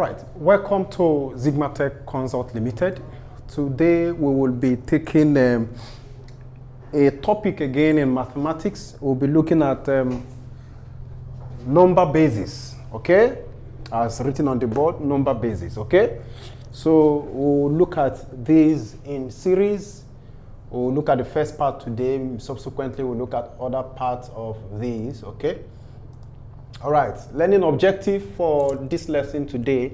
right, welcome to Sigma Tech Consult Limited. Today we will be taking a topic again in mathematics. We'll be looking at number bases, okay? As written on the board, number bases, okay? So we'll look at these in series. We'll look at the first part today. Subsequently, we'll look at other parts of these, okay? All right, learning objective for this lesson today.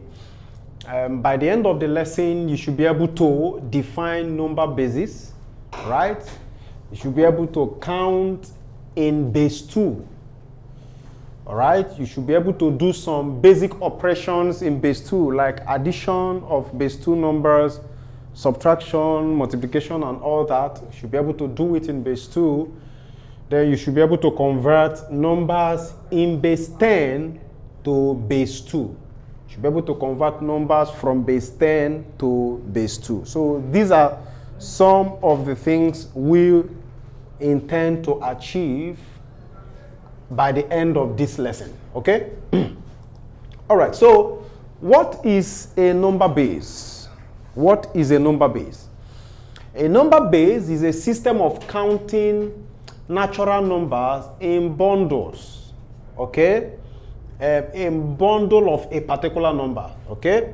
By the end of the lesson, you should be able to define number bases, right? You should be able to count in base 2. All right, you should be able to do some basic operations in base 2, like addition of base 2 numbers, subtraction, multiplication, and all that. You should be able to do it in base 2. Then you should be able to convert numbers in base 10 to base 2. You should be able to convert numbers from base 10 to base 2. So these are some of the things we intend to achieve by the end of this lesson, okay? All right, so what is a number base? What is a number base? A number base is a system of counting natural numbers in bundles, okay? A bundle of a particular number, okay?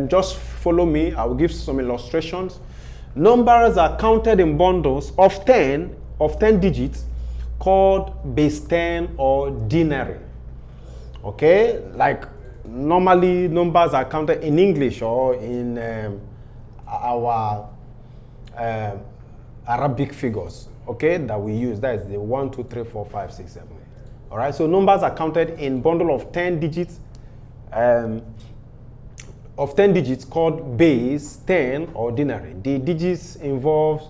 Just follow me, I will give some illustrations. Numbers are counted in bundles of 10 digits called base 10 or denary, okay? Like normally numbers are counted in English or in our Arabic figures, okay, that we use. That is the 1, 2, 3, 4, 5, 6, 7, 8. All right, so numbers are counted in bundle of 10 digits, called base 10 or denary. The digits involved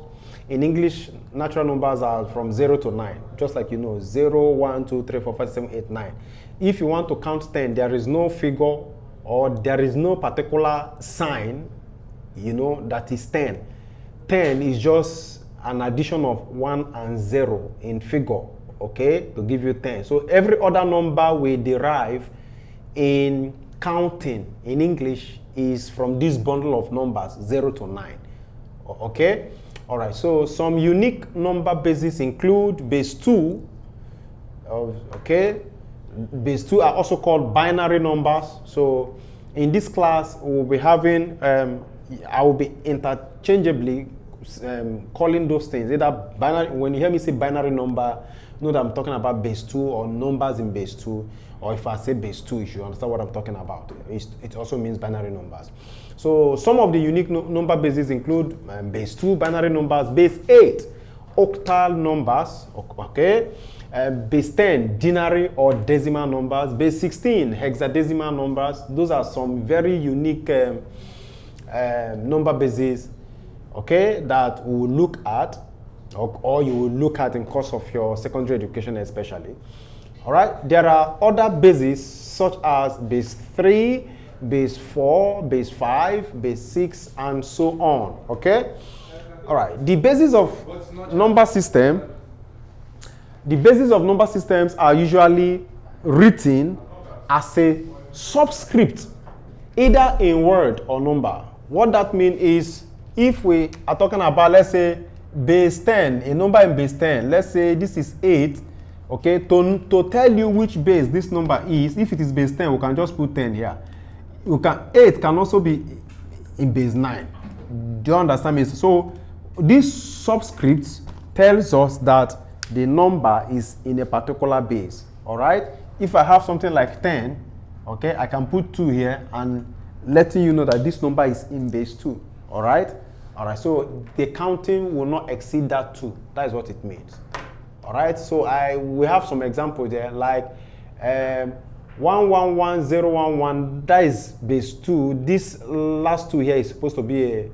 in English natural numbers are from 0 to 9, just like you know, 0, 1, 2, 3, 4, 5, 7, 8, 9. If you want to count 10, there is no figure or there is no particular sign, you know, that is 10. 10 is just an addition of 1 and 0 in figure, okay, to give you 10. So every other number we derive in counting in English is from this bundle of numbers, 0 to 9, okay? All right, so some unique number bases include base 2, okay? Base 2 are also called binary numbers. So in this class, we'll be having, I will be interchangeably calling those things either binary. When you hear me say binary number, know that I'm talking about base 2 or numbers in base 2, or if I say base 2, you should understand what I'm talking about. It also means binary numbers. So some of the unique number bases include base 2 binary numbers, base 8 octal numbers, okay, base 10 denary or decimal numbers, base 16 hexadecimal numbers. Those are some very unique number bases, okay, that we will look at, or you will look at in course of your secondary education especially. All right, there are other bases such as base 3, base 4, base 5, base 6, and so on, okay? All right, the basis of number system, the basis of number systems are usually written as a subscript, either in word or number. What that means is, if we are talking about, let's say, base 10, a number in base 10, let's say this is 8, okay, to tell you which base this number is, if it is base 10, we can just put 10 here. 8 can also be in base 9. Do you understand me? So this subscript tells us that the number is in a particular base, all right? If I have something like 10, okay, I can put 2 here and letting you know that this number is in base 2, all right? All right, so the counting will not exceed that 2. That is what it means. All right, so we have some examples there, like 111011, that is base 2. This last 2 here is supposed to be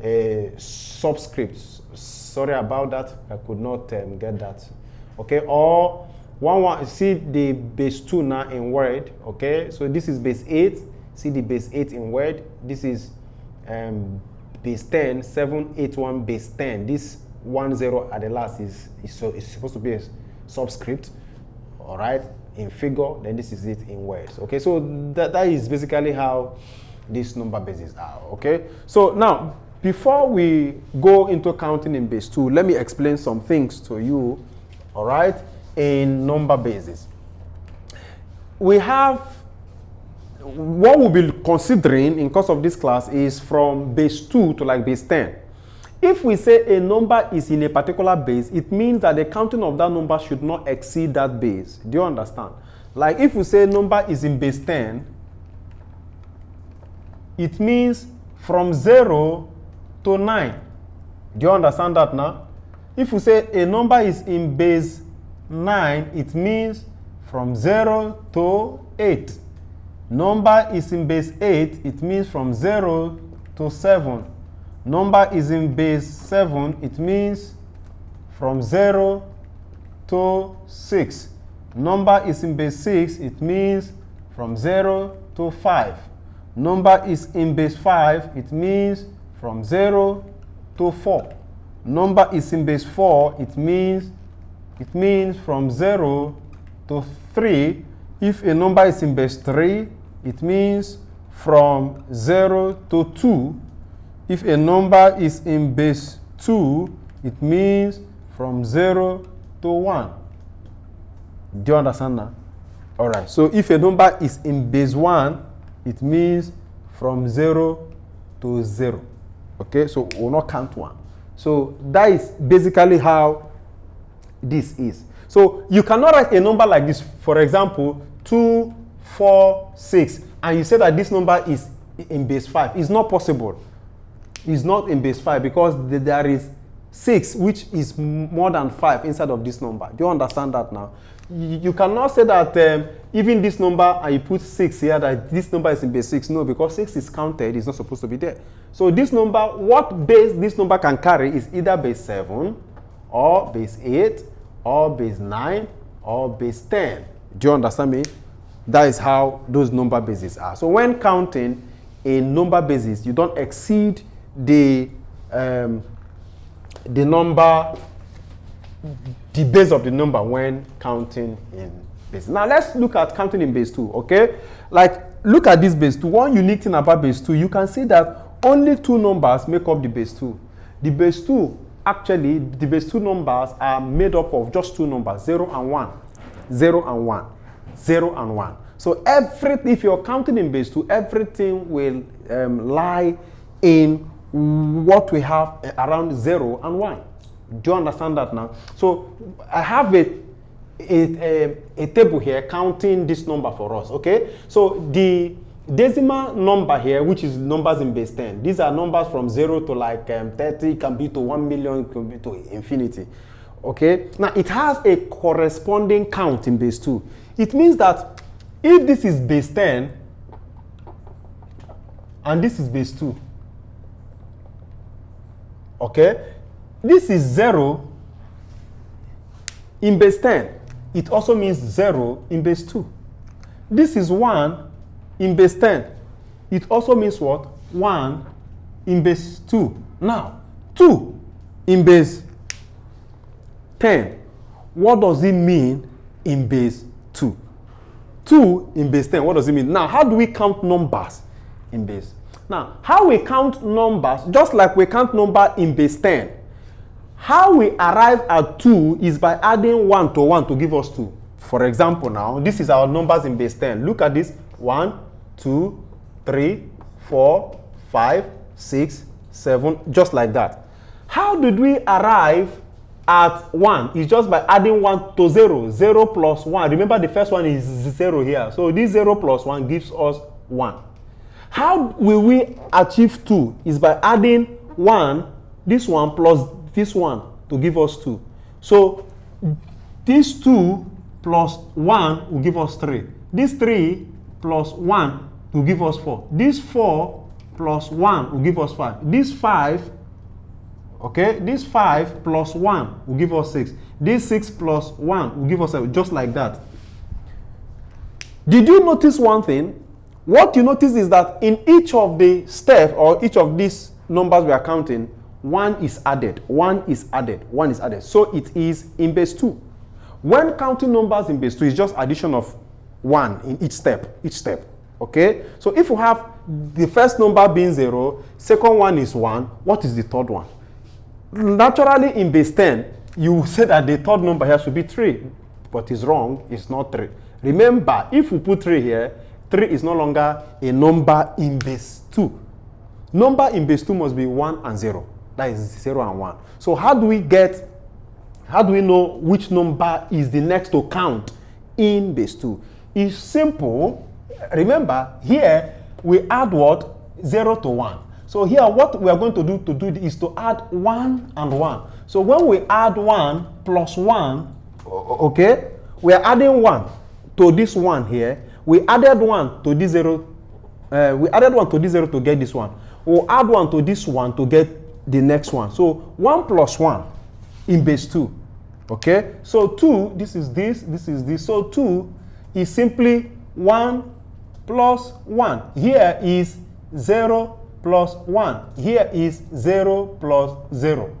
a subscript. Sorry about that, I could not get that. Okay, or 11, see the base 2 now in word, okay? So this is base 8, see the base 8 in word. This is base 10, 781 base 10. This 10 at the last is supposed to be a subscript, all right? in figure, then this is it in words. Okay, so that is basically how these number bases are. Okay, so now before we go into counting in base 2, let me explain some things to you, all right, in number bases. We have, what we'll be considering in course of this class is from base 2 to like base 10. If we say a number is in a particular base, it means that the counting of that number should not exceed that base. Do you understand? Like if we say number is in base 10, it means from 0 to 9. Do you understand that now? If we say a number is in base 9, it means from 0 to 8. Number is in base 8, it means from 0 to 7. Number is in base 7, it means from 0 to 6. Number is in base 6, it means from 0 to 5. Number is in base 5, it means from 0 to 4. Number is in base 4, it means from 0 to 3. If a number is in base 3, it means from 0 to 2. If a number is in base 2, it means from 0 to 1. Do you understand now? All right. So if a number is in base 1, it means from 0 to 0. Okay? So we'll not count 1. So that is basically how this is. So you cannot write a number like this, for example, 2, 4, 6, and you say that this number is in base 5. It's not possible. It's not in base 5 because there is 6, which is more than 5 inside of this number. Do you understand that now? You cannot say that even this number and you put 6 here, that this number is in base 6. No, because 6 is counted, it's not supposed to be there. So this number, what base this number can carry is either base 7 or base 8 or base 9 or base 10. Do you understand me? That is how those number bases are. So when counting in number bases, you don't exceed the number, the base of the number when counting in base. Now let's look at counting in base 2, okay? Like look at this base 2. One unique thing about base 2, you can see that only 2 numbers make up the base 2. The base 2, actually, the base 2 numbers are made up of just 2 numbers, 0 and 1. 0 and 1. 0 and 1. So if you're counting in base 2, everything will lie in what we have around 0 and 1. Do you understand that now? So I have a table here counting this number for us, okay? So the decimal number here, which is numbers in base 10, these are numbers from 0 to like 30, can be to 1 million, can be to infinity, okay? Now it has a corresponding count in base 2. It means that if this is base 10 and this is base 2, okay, this is 0 in base 10. It also means 0 in base 2. This is 1 in base 10. It also means what? 1 in base 2. Now, 2 in base 10. What does it mean in base 2? 2 in base 10. What does it mean? Now, how do we count numbers in base? Now, how we count numbers, just like we count number in base 10, how we arrive at 2 is by adding 1 to 1 to give us 2. For example, now, this is our numbers in base 10. Look at this. 1, 2, 3, 4, 5, 6, 7, just like that. How did we arrive at 1? It's just by adding 1 to 0. 0 plus 1. Remember, the first one is 0 here. So this 0 plus 1 gives us 1. How will we achieve 2? Is by adding 1, this one plus this one to give us 2. So this 2 plus 1 will give us 3. This 3 plus 1 will give us 4. This 4 plus 1 will give us 5. This 5, okay, this 5 plus 1 will give us 6. This 6 plus 1 will give us 7, just like that. Did you notice one thing? What you notice is that in each of the steps or each of these numbers we are counting, 1 is added, 1 is added, 1 is added. So it is in base 2. When counting numbers in base 2, it's just addition of 1 in each step. Okay? So if you have the first number being 0, second one is 1, what is the third one? Naturally, in base 10, you say that the third number here should be 3, but it's wrong, it's not 3. Remember, if we put 3 here, 3 is no longer a number in base 2. Number in base 2 must be 1 and 0. That is 0 and 1. So how do we know which number is the next to count in base 2? It's simple. Remember, here we add what? 0 to 1. So here what we are going to do is to add 1 and 1. So when we add 1 plus 1, okay, we are adding 1 to this 1 here. We added 1 to this 0. We added 1 to this 0 to get this one. We'll add 1 to this 1 to get the next one. So 1 plus 1 in base 2. Okay, so 2, this is this. So 2 is simply 1 plus 1. Here is 0 plus 1. Here is 0 plus 0.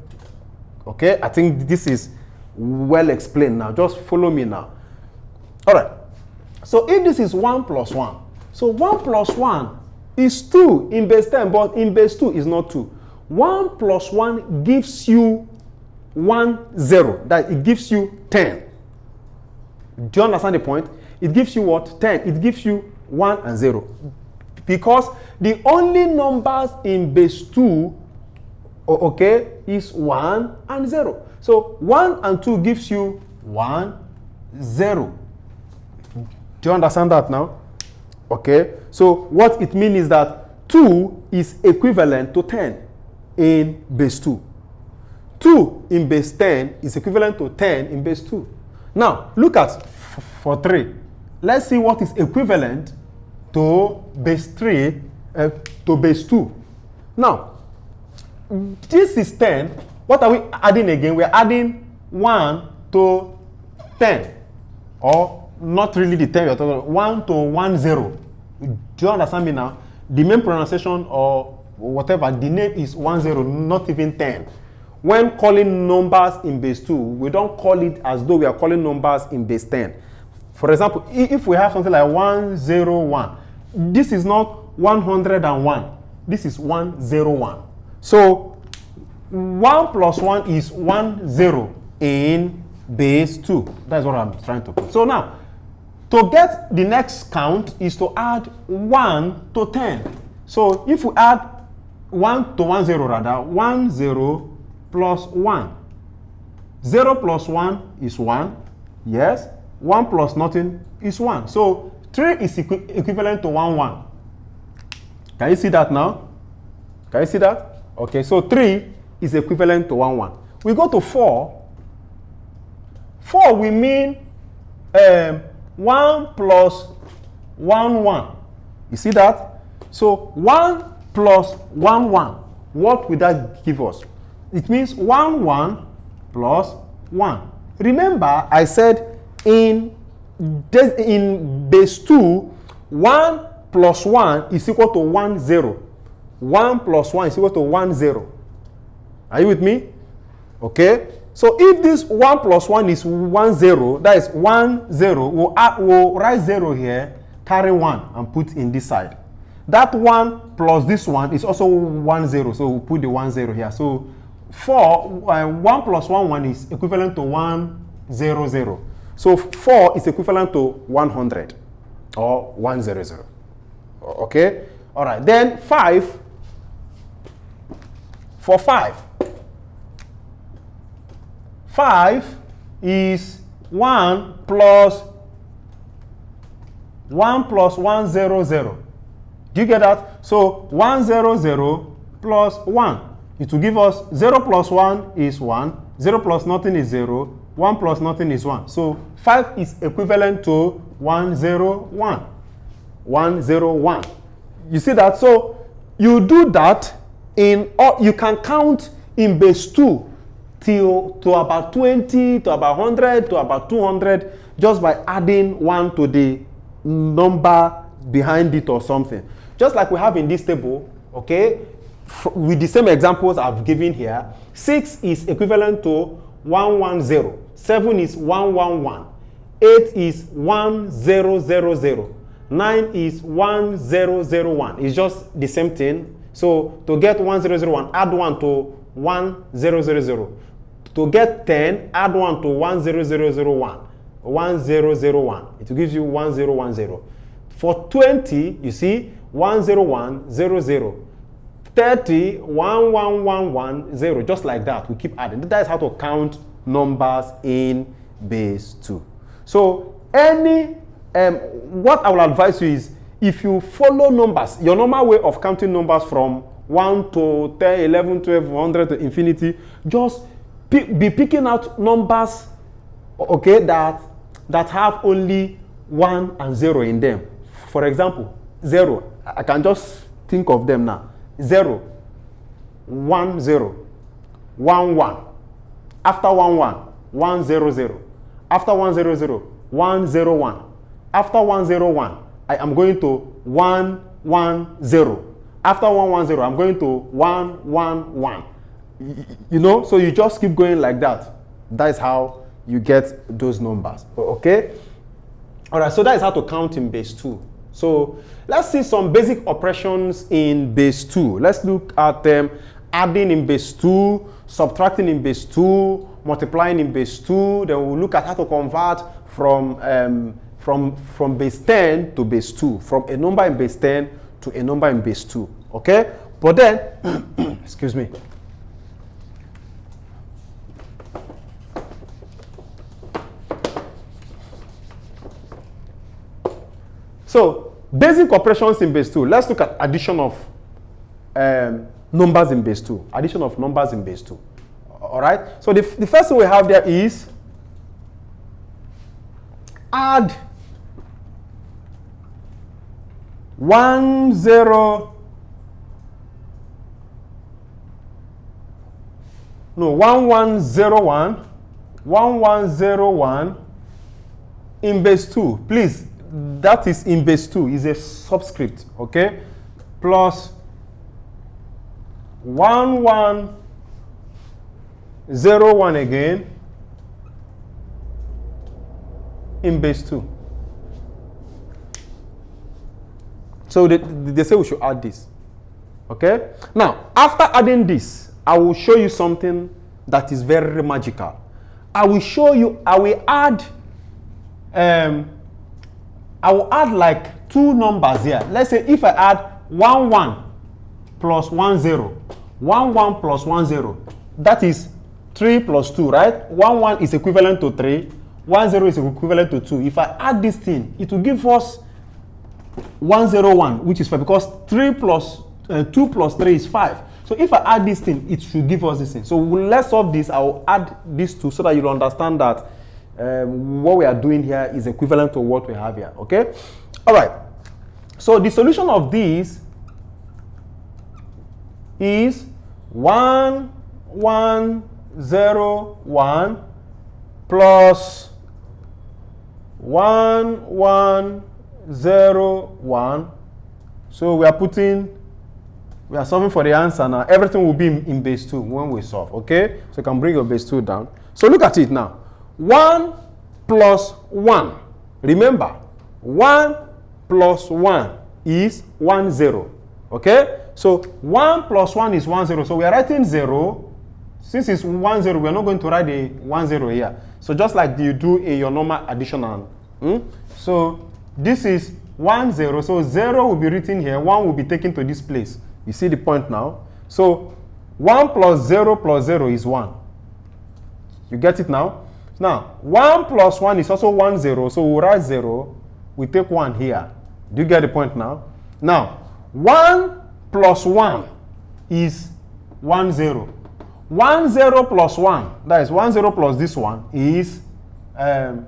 Okay, I think this is well explained now. Just follow me now. All right. So if this is 1 plus 1, so 1 plus 1 is 2 in base 10, but in base 2 is not 2. 1 plus 1 gives you 1, 0. That it gives you 10. Do you understand the point? It gives you what? 10. It gives you 1 and 0. Because the only numbers in base 2, okay, is 1 and 0. So 1 and 2 gives you 1, 0. Do you understand that now? Okay. So what it means is that 2 is equivalent to 10 in base 2. 2 in base 10 is equivalent to 10 in base 2. Now, look at for 3. Let's see what is equivalent to base 3 to base 2. Now, this is 10. What are we adding again? We're adding 1 to 10. Or not really the 10, we're talking 1 to 1, 0. Do you understand me now? The main pronunciation or whatever, the name is 1, 0, not even 10. When calling numbers in base 2, we don't call it as though we are calling numbers in base 10. For example, if we have something like 101, this is not 101. This is 101. So 1 plus 1 is 1, 0 in base 2. That's what I'm trying to put. So now, to get the next count is to add 1 to 10. So if we add 1 to 1, 0 rather, 1, 0 plus 1. 0 plus 1 is 1. Yes. 1 plus nothing is 1. So 3 is equivalent to 1, 1. Can you see that now? Can you see that? Okay, so 3 is equivalent to 1, 1. We go to 4. 4 we mean 1 plus 1, 1. You see that? So 1 plus 1, 1. What would that give us? It means 1, 1 plus 1. Remember, I said in base 2, 1 plus 1 is equal to 1, 0. 1 plus 1 is equal to 1, 0. Are you with me? Okay. So if this 1 plus 1 is 1, 0, that is 1, 0, we'll write 0 here, carry 1 and put in this side. That 1 plus this 1 is also 1, 0, so we'll put the 1, 0 here. So 1 plus 1, 1 is equivalent to 1, 0, 0. So 4 is equivalent to 100 or 100. Okay? All right. Then 5, for 5 is 1 plus 1, 0, 0. Do you get that? So 1, 0, 0 plus 1. It will give us 0 plus 1 is 1. 0 plus nothing is 0. 1 plus nothing is 1. So 5 is equivalent to 1, 0, 1. 1, 0, 1. You see that? So you do that you can count in base 2 to about 20, to about 100, to about 200 just by adding 1 to the number behind it or something. Just like we have in this table, okay? With the same examples I've given here, 6 is equivalent to 110. 7 is 111. 8 is 1000. 9 is 1001. It's just the same thing. So to get 1001, add 1 to 1000. To get 10, add 1 to 10001. 1001. It gives you 1010. For 20, you see 10100. 30, 11110. Just like that. We keep adding. That is how to count numbers in base 2. So what I will advise you is, if you follow numbers, your normal way of counting numbers from 1 to 10, 11, 12, 100 to infinity, just be picking out numbers, okay, that have only 1 and 0 in them. For example, 0, I can just think of them now. 0, 1, 0, 1, 1. After 1, 1, 1, 0, 0. After 1, 0, 0, 1, 0, 1. After 1, 0, 1, I am going to 1, 1, 0. After 1, 1, 0, I'm going to 1, 1, 1. You know, so you just keep going like that. That is how you get those numbers. Okay? All right, so that is how to count in base 2. So let's see some basic operations in base 2. Let's look at adding in base 2, subtracting in base 2, multiplying in base 2. Then we'll look at how to convert from base 10 to base 2, from a number in base 10 to a number in base 2. Okay? But then, excuse me. So, basic operations in base 2. Let's look at addition of numbers in base 2. Addition of numbers in base 2. All right? So, the first thing we have there is add 1101 in base 2. Please, that is in base 2, is a subscript, okay? Plus 1101 again in base 2. So they say we should add this. Okay? Now, after adding this, I will show you something that is very magical. I will add like two numbers here. Let's say if I add 11 plus 10, 11 plus 10, that is 3 plus 2, right? 11 is equivalent to 3, 10 is equivalent to 2. If I add this thing, it will give us 101, which is 5, because 2 plus 3 is 5. So if I add this thing, it should give us this thing. So let's solve this. I will add these two so that you'll understand that what we are doing here is equivalent to what we have here. Okay? All right. So the solution of this is 1101 plus 1101. So we are solving for the answer now. Everything will be in base 2 when we solve. Okay? So you can bring your base 2 down. So look at it now. 1 plus 1. Remember, 1 plus 1 is 10. Okay? So 1 plus 1 is 10. So we are writing 0. Since it's 10, we are not going to write a 10 here. So just like you do in your normal addition. So this is 10. So 0 will be written here. 1 will be taken to this place. You see the point now? So 1 plus 0 is 1. You get it now? Now, 1 plus 1 is also 10. So we'll write 0. We take 1 here. Do you get the point now? Now, 1 plus 1 is 10. 10 plus 1, that is 10 plus this one, is 10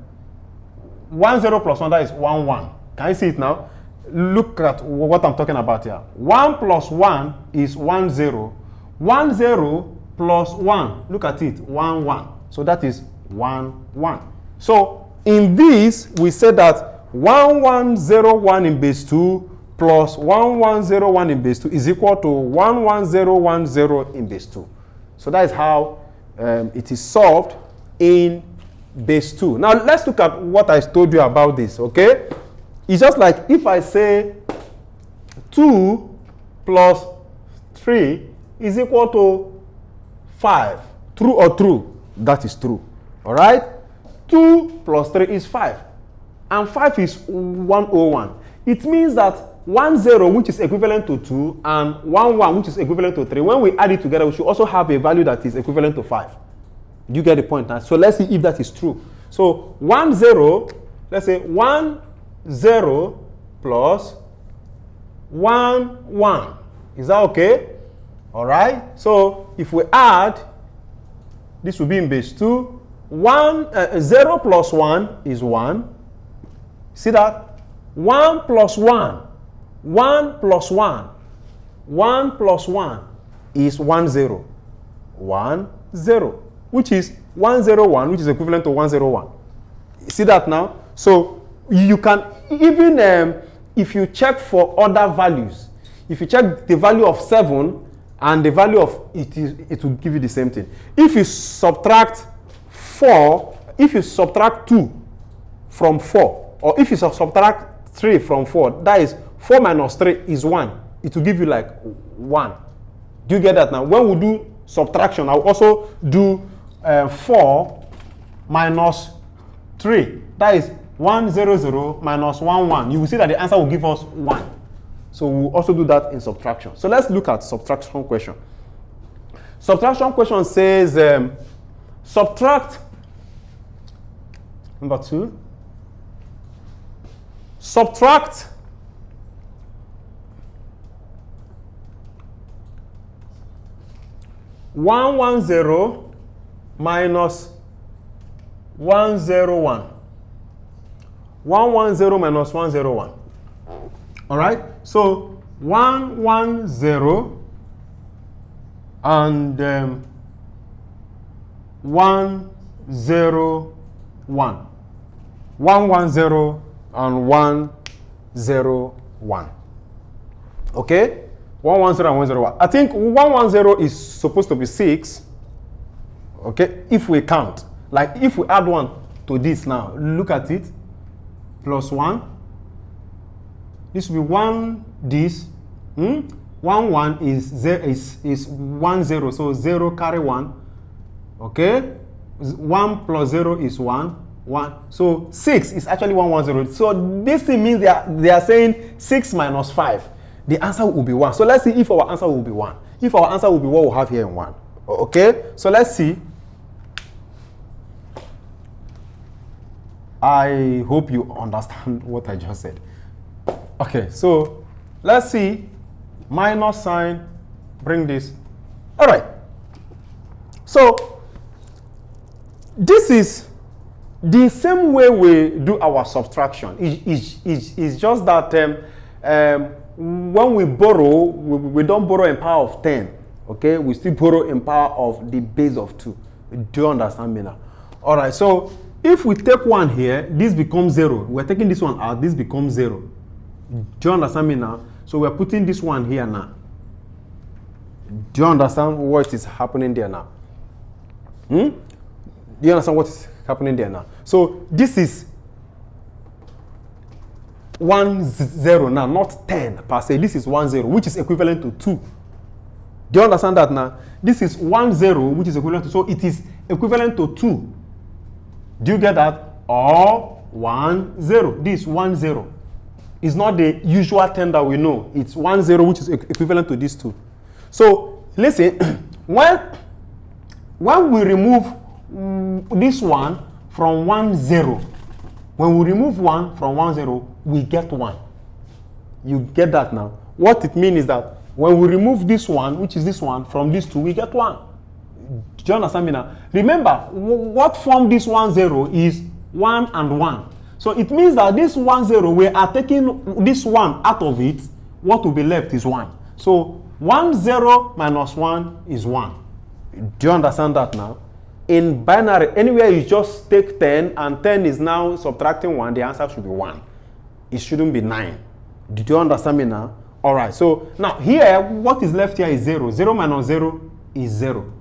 plus 1, that is 11. Can you see it now? Look at what I'm talking about here. 1 plus 1 is 10. 10 plus 1, look at it, 11. So that is 11. So in this, we said that 1101 in base 2 plus 1101 in base 2 is equal to 11010 in base 2. So that is how it is solved in base 2. Now let's look at what I told you about this, okay? It's just like if I say 2 plus 3 is equal to 5. True or true? That is true. All right? 2 plus 3 is 5. And 5 is 101. It means that 10, which is equivalent to 2, and 11, which is equivalent to 3, when we add it together, we should also have a value that is equivalent to 5. Do you get the point now? So let's see if that is true. So 10, let's say 10 plus 1. Is that okay? All right. So if we add, this will be in base 2. 0 plus 1 is 1. See that? 1 plus 1. 1 plus 1. 1 plus 1 is 10. 10. Which is 101, which is equivalent to 101. See that now? So you can even, if you check for other values, if you check the value of 7 and the value of it will give you the same thing. If you subtract 4, if you subtract 2 from 4, or if you subtract 3 from 4, that is 4 minus 3 is 1. It will give you like 1. Do you get that now? When we do subtraction, I'll also do 4 minus 3. That is 100 minus 11. You will see that the answer will give us 1. So we'll also do that in subtraction. So let's look at subtraction question. Subtraction question says subtract number 2. Subtract 110 minus 101. 110 minus 101. All right. So 110 and 101. 110 and 101. Okay. 110 and 101. I think 110 is supposed to be 6. Okay, if we count, like if we add 1 to this now, look at it, plus 1. This will be 1, this. 1 is 1 0, so 0 carry 1. Okay, 1 plus 0 is 1. 1. So 6 is actually 110. So this thing means they are saying 6 minus 5. The answer will be 1. So let's see if our answer will be 1. If our answer will be what we have here in 1. Okay, so let's see. I hope you understand what I just said. Okay, so let's see. Minus sign, bring this. All right. So this is the same way we do our subtraction. It's just that when we borrow, we don't borrow in power of 10. Okay, we still borrow in power of the base of 2. Do you understand me now? All right, so if we take 1 here, this becomes 0. We're taking this one out, this becomes 0. Do you understand me now? So we're putting this one here now. Do you understand what is happening there now? Do you understand what is happening there now? So this is 1 0 now, not 10 per se. This is 1 0, which is equivalent to 2. Do you understand that now? This is 1 0, which is equivalent to, so it is equivalent to 2. Do you get that? Or 1 0. This 1 0 is not the usual 10 that we know. It's 1 0, which is equivalent to these 2. So listen, when we remove this one from 1 0, when we remove 1 from 1 0, we get 1. You get that now? What it means is that when we remove this one, which is this one, from these 2, we get 1. Do you understand me now? Remember, what formed this 1 0 is 1 and 1. So it means that this 1 0, we are taking this 1 out of it. What will be left is 1. So 1 0 minus 1 is 1. Do you understand that now? In binary, anywhere you just take 10 and 10 is now subtracting 1, the answer should be 1. It shouldn't be 9. Did you understand me now? All right. So now here, what is left here is 0. 0 minus 0 is 0.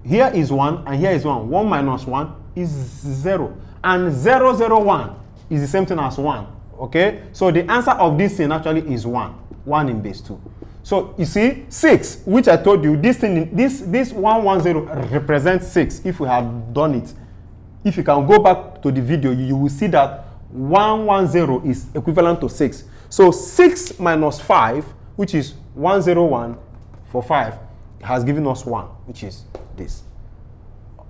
Here is 1 and here is 1. 1 minus 1 is 0. And 0, 0, 1 is the same thing as 1. Okay? So the answer of this thing actually is 1. 1 in base 2. So you see, 6, which I told you, this 110 represents 6 if we have done it. If you can go back to the video, you will see that 110 is equivalent to 6. So 6 minus 5, which is 101 for 5, has given us 1, which is this.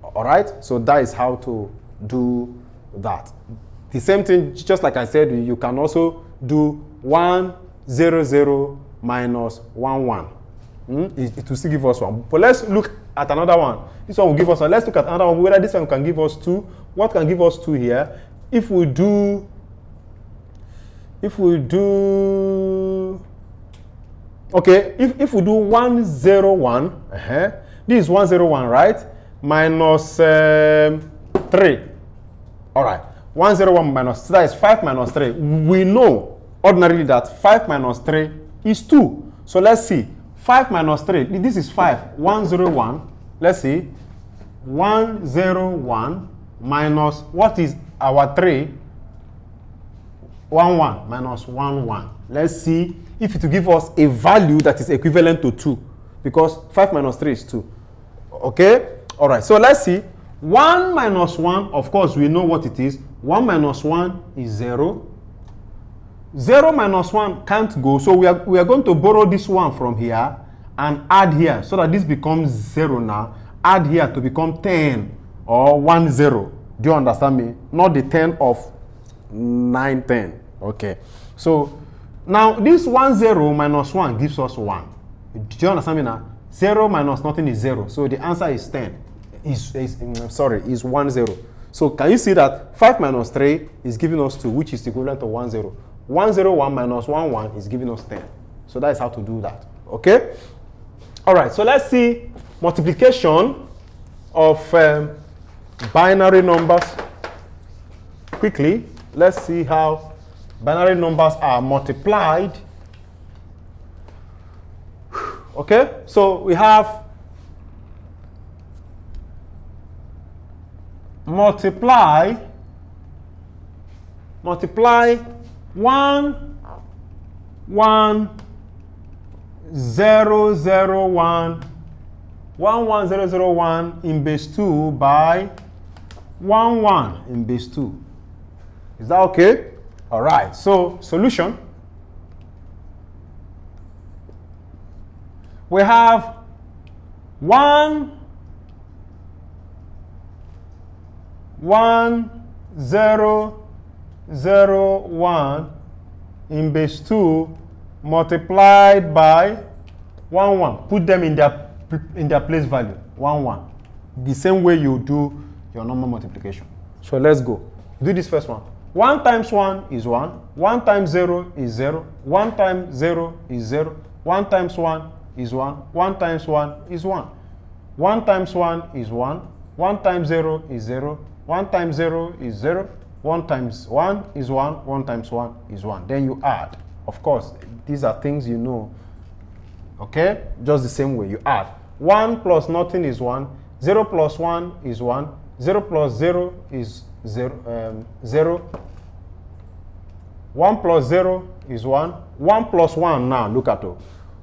All right? So that is how to do that. The same thing, just like I said, you can also do 100 minus 11. It will still give us 1. But let's look at another one. This one will give us 1. Let's look at another one, whether this one can give us 2. What can give us 2 here? If we do, okay, if we do 101, this is 101, right? Minus 3. All right, 101 minus, that is 5 minus 3. We know ordinarily that 5 minus 3 is 2. So let's see, 5 minus 3, this is 5, 101. Let's see, 101 minus, what is our 3? 11 minus 11. Let's see if it will give us a value that is equivalent to 2, because 5 minus 3 is 2. Okay? All right, so let's see. 1 minus 1, of course, we know what it is. 1 minus 1 is 0. 0 minus 1 can't go, so we are going to borrow this 1 from here and add here, so that this becomes 0 now. Add here to become 10 or 10. Do you understand me? Not the 10 of 9, 10. Okay. So now this 10 minus 1 gives us 1. Do you understand me now? 0 minus nothing is 0. So the answer is 10. Is 10. So can you see that 5 minus 3 is giving us 2, which is equivalent to 10. 101 minus 11 is giving us 10. So that is how to do that. Okay? All right. So let's see multiplication of binary numbers quickly. Let's see how binary numbers are multiplied. Okay, so we have multiply 1 1 0 0 1 1 1 0 0 1 in base 2 by 1 1 in base 2. Is that okay? All right, so solution. We have 1 1 0 0 1 in base 2 multiplied by 1 1. Put them in their place value. 1 1. The same way you do your normal multiplication. So let's go. Do this first one. 1 times 1 is 1. 1 times 0 is 0. 1 times 0 is 0. 1 times 1 is 1. 1 times 1 is 1. 1 times 1 is 1. 1 times 0 is 0. 1 times 0 is 0. 1 times 1 is 1. 1 times 1 is 1. Then you add. Of course, these are things you know. Okay? Just the same way you add. 1 plus nothing is 1. 0 plus 1 is 1. 0 plus 0 is 0. 1 plus 0 is 1. 1 plus 1 now, look at it.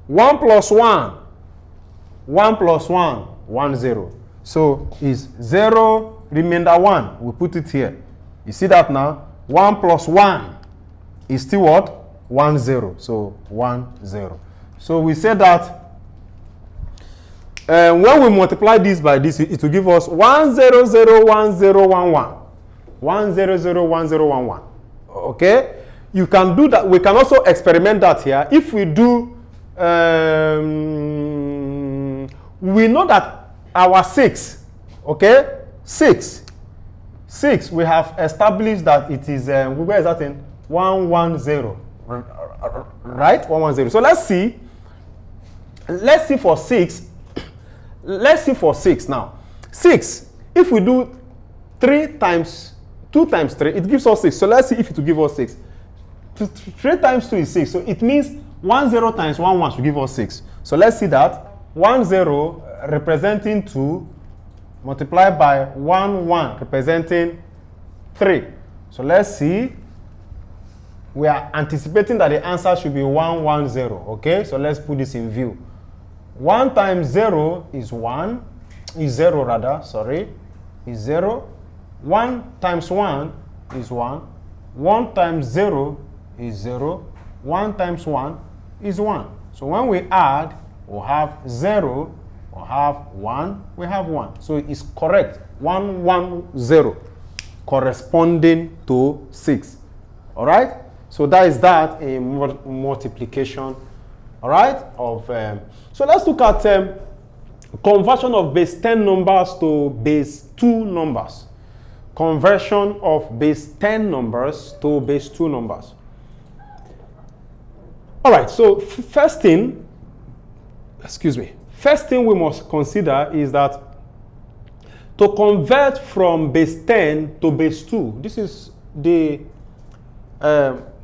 1 plus 1. 1 plus 1, 1 0. So is 0, remainder 1. We put it here. You see that now? 1 plus 1 is still what? 1 0. So 1 0. So we said that when we multiply this by this, it will give us 1 0 0 1 0 1 1. 1 0 0 1 0 1 1. Okay? You can do that. We can also experiment that here. If we do, we know that our 6, okay? 6, we have established that it is, where is that in? 1 1 0. Right? 1 1 0. So let's see. Let's see for 6. Let's see for 6 now. 6, if we do 3 times 2 times 3, it gives us 6. So let's see if it will give us 6. 3 times 2 is 6. So it means 1 0 times 1 1 should give us 6. So let's see that. 1 0 representing 2 multiplied by 1, 1, representing 3. So let's see. We are anticipating that the answer should be 1, 1, 0. Okay, so let's put this in view. 1 times 0 is 1, is 0 rather, sorry, is 0. 1 times 1 is 1. 1 times 0 is 0. 1 times 1 is 1. So when we add, we'll have 0, we'll have 1, we have 1. So it's correct. 1, 1, 0, corresponding to 6. All right? So that is that in multiplication. All right? So let's look at conversion of base 10 numbers to base 2 numbers. Conversion of base 10 numbers to base 2 numbers. All right, so first thing we must consider is that to convert from base 10 to base 2, this is the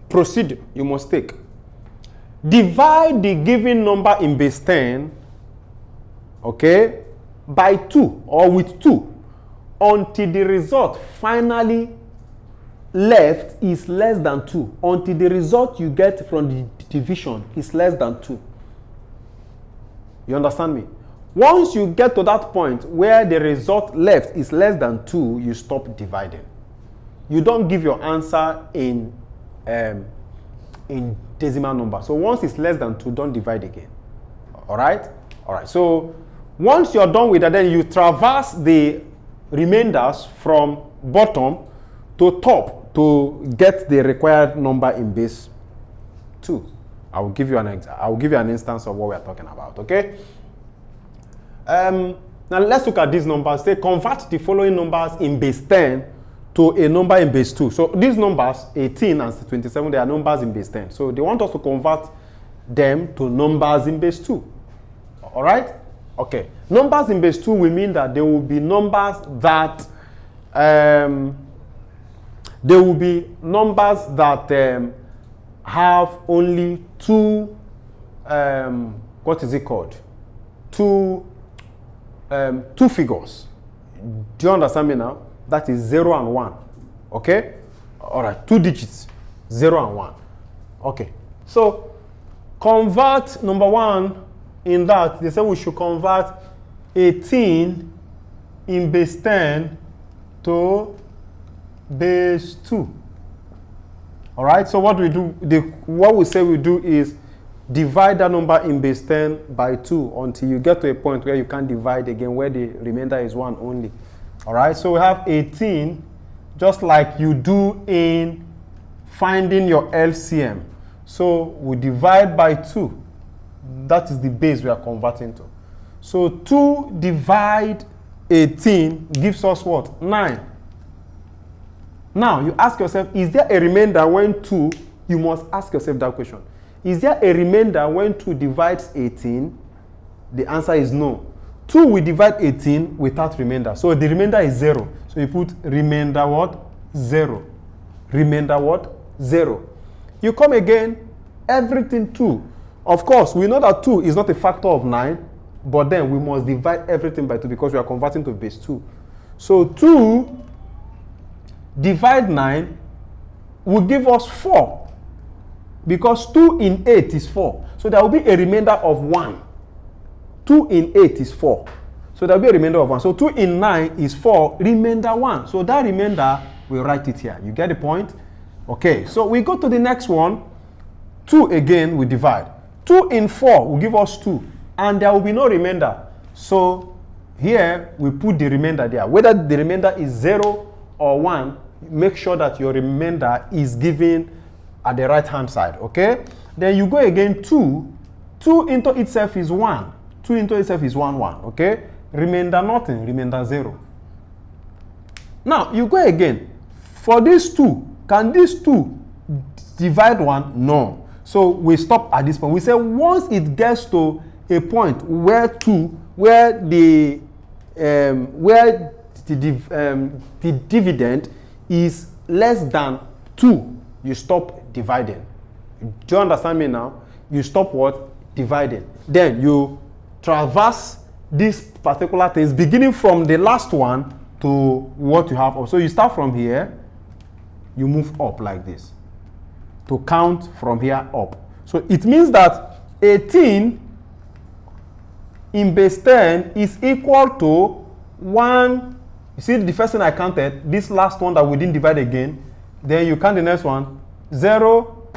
procedure you must take. Divide the given number in base 10, okay, by 2 or with 2 until the result finally left is less than 2, until the result you get from the division is less than 2. You understand me? Once you get to that point where the result left is less than 2, you stop dividing. You don't give your answer in decimal number. So once it's less than 2, don't divide again. All right? All right. So once you're done with that, then you traverse the remainders from bottom to top to get the required number in base 2. I will give you an instance of what we are talking about, okay? Now let's look at these numbers. Say convert the following numbers in base 10 to a number in base 2. So these numbers, 18 and 27, they are numbers in base 10. So they want us to convert them to numbers in base 2. All right? Okay. Numbers in base 2 will mean that there will be numbers that have only two two figures. Do you understand me now? That is 0 and 1. Okay? All right, 2 digits, 0 and 1. Okay. So convert number 1 in that. They say we should convert 18 in base 10 to base 2. All right, so what we do, what we say we do is divide that number in base 10 by 2 until you get to a point where you can't divide again, where the remainder is 1 only. All right, so we have 18, just like you do in finding your LCM. So we divide by 2. That is the base we are converting to. So 2 divide 18 gives us what? 9. Now, you ask yourself, is there a remainder when 2? You must ask yourself that question. Is there a remainder when 2 divides 18? The answer is no. 2 will divide 18 without remainder. So the remainder is 0. So you put remainder what? 0. Remainder what? 0. You come again, everything 2. Of course, we know that 2 is not a factor of 9, but then we must divide everything by 2 because we are converting to base 2. So 2 divide 9 will give us 4. Because 2 in 8 is 4. So there will be a remainder of 1. 2 in 8 is 4. So there will be a remainder of 1. So 2 in 9 is 4, remainder 1. So that remainder, we write it here. You get the point? Okay, so we go to the next one. 2 again, we divide. 2 in 4 will give us 2. And there will be no remainder. So here, we put the remainder there. Whether the remainder is 0 or 1, make sure that your remainder is given at the right hand side, okay? Then you go again, 2. 2 into itself is 1. 2 into itself is 1, 1, okay? Remainder nothing, remainder 0. Now, you go again. For these 2, can these 2 divide 1? No. So we stop at this point. We say once it gets to a point where the dividend is less than 2, you stop dividing. Do you understand me now? You stop what? Dividing. Then you traverse this particular things, beginning from the last one to what you have. So you start from here, you move up like this to count from here up. So it means that 18 in base 10 is equal to 1. You see the first thing I counted, this last one that we didn't divide again. Then you count the next one, 0,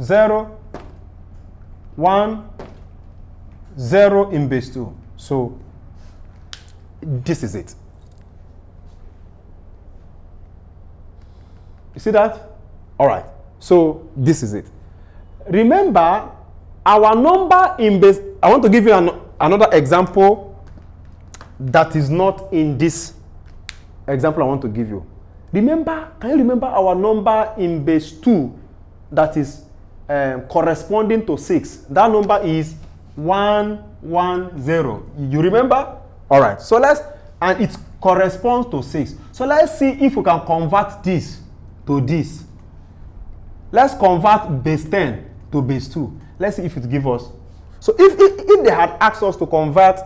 0, 1, 0 in base 2. So this is it. You see that? All right. So this is it. Remember, our number in base, I want to give you another example that is not in this example I want to give you. Remember, can you remember our number in base 2 that is corresponding to 6? That number is 110. You remember? All right. So and it corresponds to 6. So let's see if we can convert this to this. Let's convert base 10 to base 2. Let's see if it gives us. So if they had asked us to convert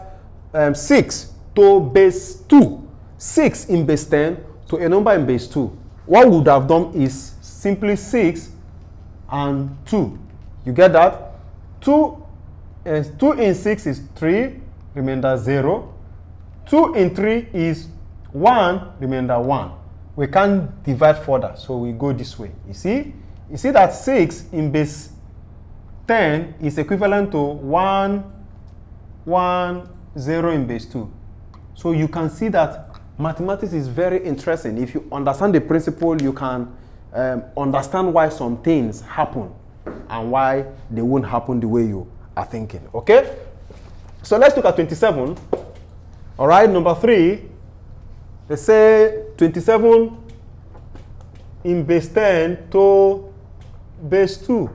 6 to base 2, 6 in base 10 to a number in base 2, what we would have done is simply 6 and 2. You get that? 2 in 6 is 3, remainder 0. 2 in 3 is 1, remainder 1. We can't divide further, so we go this way. You see that 6 in base 10 is equivalent to 1, 1, 0 in base 2. So you can see that mathematics is very interesting. If you understand the principle, you can understand why some things happen and why they won't happen the way you are thinking. Okay? So let's look at 27. All right, number 3. They say 27 in base 10 to base 2.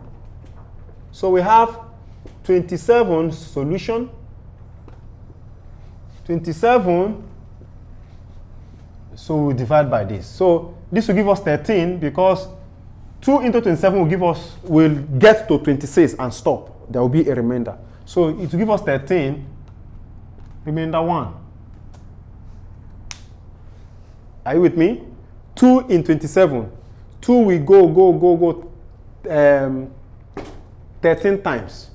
So we have 27 solution. 27. So we divide by this. So this will give us 13 because 2 into 27 will get to 26 and stop. There will be a remainder. So it will give us 13, remainder 1. Are you with me? 2 in 27. 2 will go 13 times.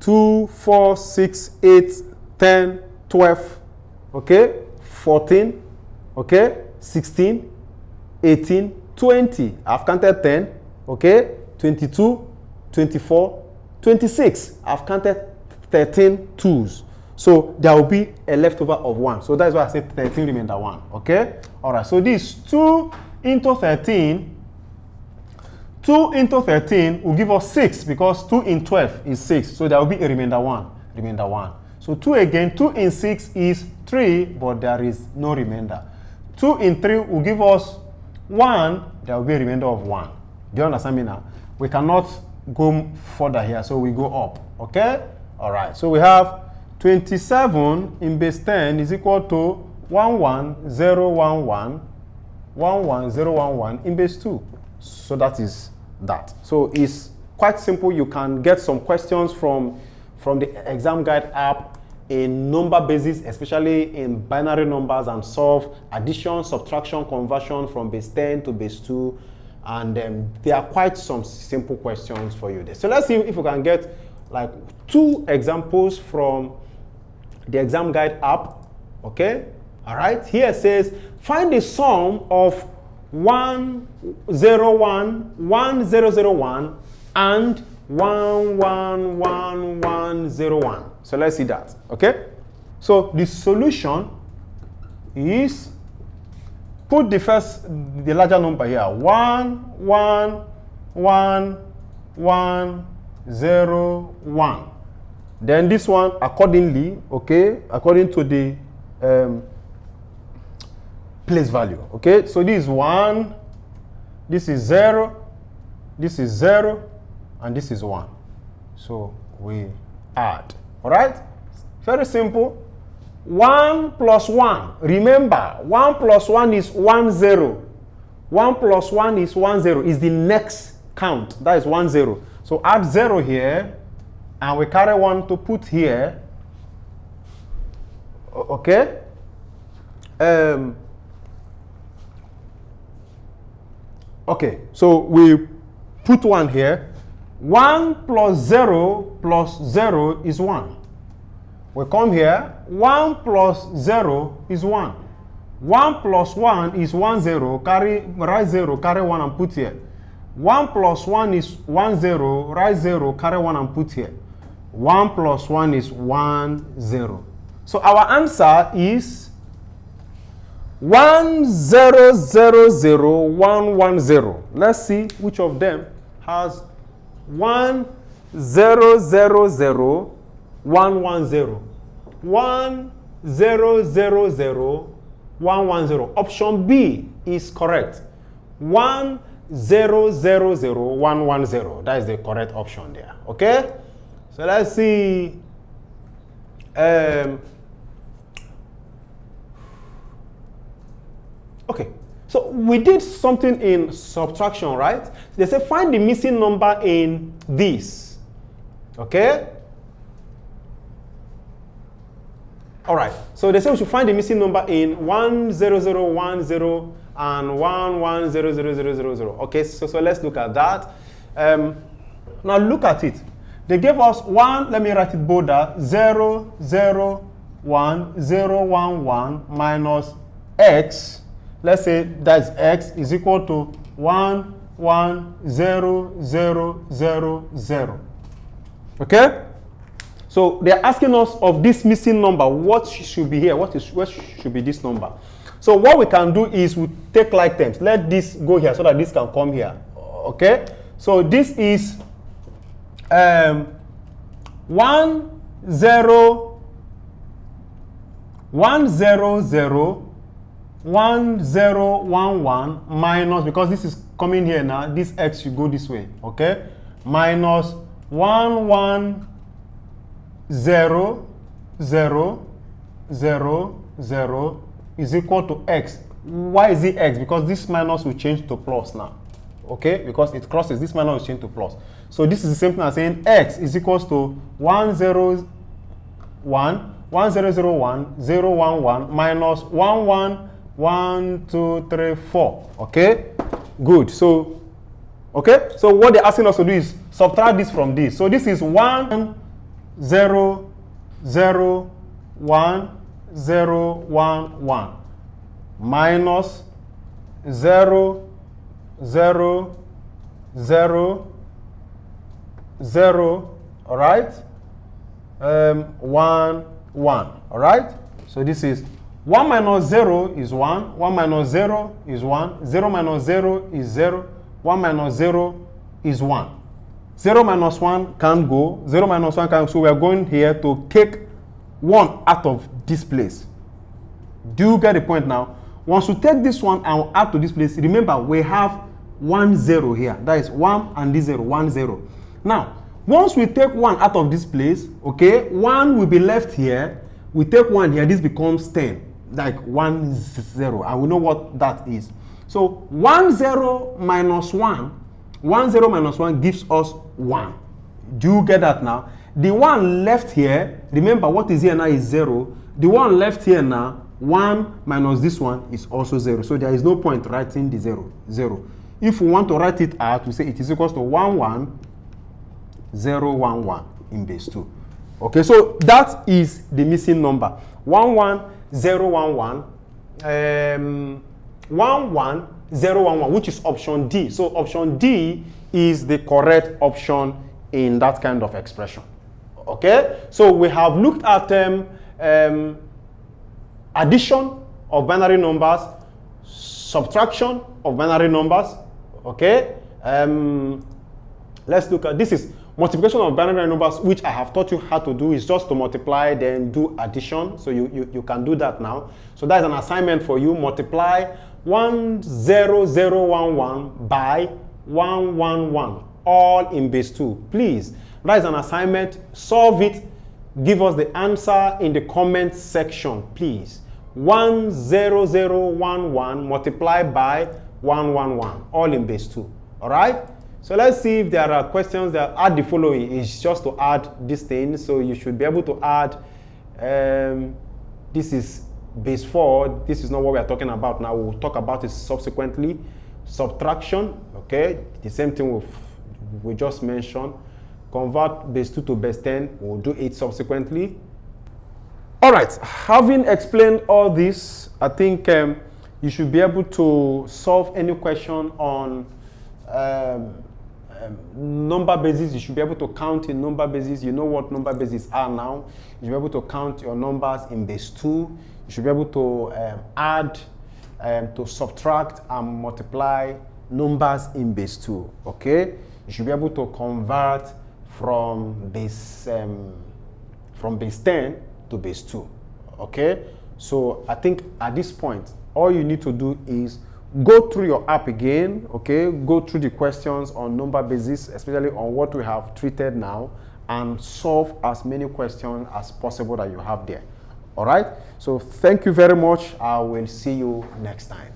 2, 4, 6, 8, 10, 12, okay? 14, okay? 16, 18, 20. I've counted 10, okay? 22, 24, 26. I've counted 13 twos. So there will be a leftover of 1. So that's why I said 13 remainder 1, okay? All right, so this 2 into 13. 2 into 13 will give us 6 because 2 in 12 is 6. So there will be a remainder 1. Remainder 1. So 2 again, 2 in 6 is 3, but there is no remainder. 2 in 3 will give us 1. There will be a remainder of 1. Do you understand me now? We cannot go further here, so we go up. Okay? All right. So we have 27 in base 10 is equal to 11011, 11011 in base 2. So that is that. So it's quite simple. You can get some questions from the Examguide app in number basis, especially in binary numbers, and solve addition, subtraction, conversion from base 10 to base 2. And there are quite some simple questions for you there. So let's see if we can get like 2 examples from the Examguide app. Okay. All right. Here it says, find the sum of 101, 1001 and 111101. So let's see that. Okay. So the solution is, put the larger number here, 11101. Then this one accordingly, okay, according to the place value. Okay, so this is 1, this is 0, this is 0, and this is 1. So we add. All right, very simple. 1 plus 1. Remember, 1 plus 1 is 10. 1 plus 1 is 10. Is the next count. That is 10. So add 0 here, and we carry 1 to put here. Okay. Okay, so we put 1 here. 1 plus 0 is 1. We come here. 1 plus 0 is 1. 1 plus 1 is 1, 0. Write 0, carry 1 and put here. 1 plus 1 is 1, 0. Write 0, carry 1 and put here. 1 plus 1 is 1, 0. So our answer is 1, 0, 0, 0, 1, 1, 0. Let's see which of them has 1, 0, 0, 0, 1, 1, 0. 1, 0, 0, 0, 1, 1, 0. Option B is correct. 1, 0, 0, 0, 1, 1, 0. That is the correct option there. Okay? So let's see. Okay, so we did something in subtraction, right? They say find the missing number in this. Okay? All right, so they say we should find the missing number in 1, 0, 0, 1, 0 and 1, 1, 0, 0, 0, 0, 0. Okay, so let's look at that. Now look at it. They gave us 1, let me write it bolder, 0, 0, 1, 0, 1, 1 minus x. Let's say that's x is equal to 1, 1, 0, 0, 0, 0. Okay? So they're asking us of this missing number, what should be here? What should be this number? So what we can do is we take like terms. Let this go here so that this can come here. Okay? So this is 1, 0, 1, 0, 0, 1, 0, 1, 1 minus, because this is coming here now, this x should go this way, okay? Minus 1, 1, 0, 0, 0, 0 is equal to x. Why is it x? Because this minus will change to plus now, okay? Because it crosses, this minus will change to plus. So this is the same thing as saying x is equals to 1, 0, 1, 1, 0, 0, 1, 0, 1, 1 minus 1, 1, 1, 2, 3, 4. Okay, good. So, okay, so what they're asking us to do is subtract this from this. So this is 1, 0, 0, 1, 0, 1, 1 minus 0, 0, 0, 0. All right, 1, 1. All right. So this is 1 minus 0 is 1, 1 minus 0 is 1, 0 minus 0 is 0, 1 minus 0 is 1. 0 minus 1 can't go, 0 minus 1 can't go, so we are going here to take 1 out of this place. Do you get the point now? Once you take this one and add to this place, remember we have 1, 0 here. That is 1 and this 0, 1, 0. Now, once we take 1 out of this place, okay, 1 will be left here. We take 1 here, this becomes 10. Like 1, 0, and we know what that is. So 1, 0 minus 1, 1, 0 minus 1 gives us 1. Do you get that now? The one left here, remember what is here now is 0. The one left here now, 1 minus this one is also 0. So there is no point writing the 0, 0. If we want to write it out, we say it is equals to 1, 1, 0, 1, 1 in base 2. Okay, so that is the missing number. 1, 1, 0, 1, 1, 1, 1, 0, 1, 1, which is option D. So option D is the correct option in that kind of expression. Okay, so we have looked at addition of binary numbers, subtraction of binary numbers. Okay, let's look at this is multiplication of binary numbers, which I have taught you how to do. Is just to multiply, then do addition. So you can do that now. So that is an assignment for you. Multiply 1, 0, 0, 1, 1 by 1, 1, 1, all in base 2. Please, that is an assignment. Solve it. Give us the answer in the comment section, please. 1, 0, 0, 1, 1 multiplied by 1, 1, 1, all in base 2. All right? So let's see if there are questions that add the following. Is just to add this thing. So you should be able to add this is base 4. This is not what we are talking about now. We'll talk about it subsequently. Subtraction, okay, the same thing we just mentioned. Convert base 2 to base 10. We'll do it subsequently. All right, having explained all this, I think you should be able to solve any question on number bases. You should be able to count in number bases. You know what number bases are now. You should be able to count your numbers in base 2. You should be able to add, to subtract and multiply numbers in base 2. Okay, you should be able to convert from base 10 to base 2. Okay, so I think at this point all you need to do is go through your app again. Okay, go through the questions on number basis, especially on what we have treated now, and solve as many questions as possible that you have there. All right, so thank you very much. I will see you next time.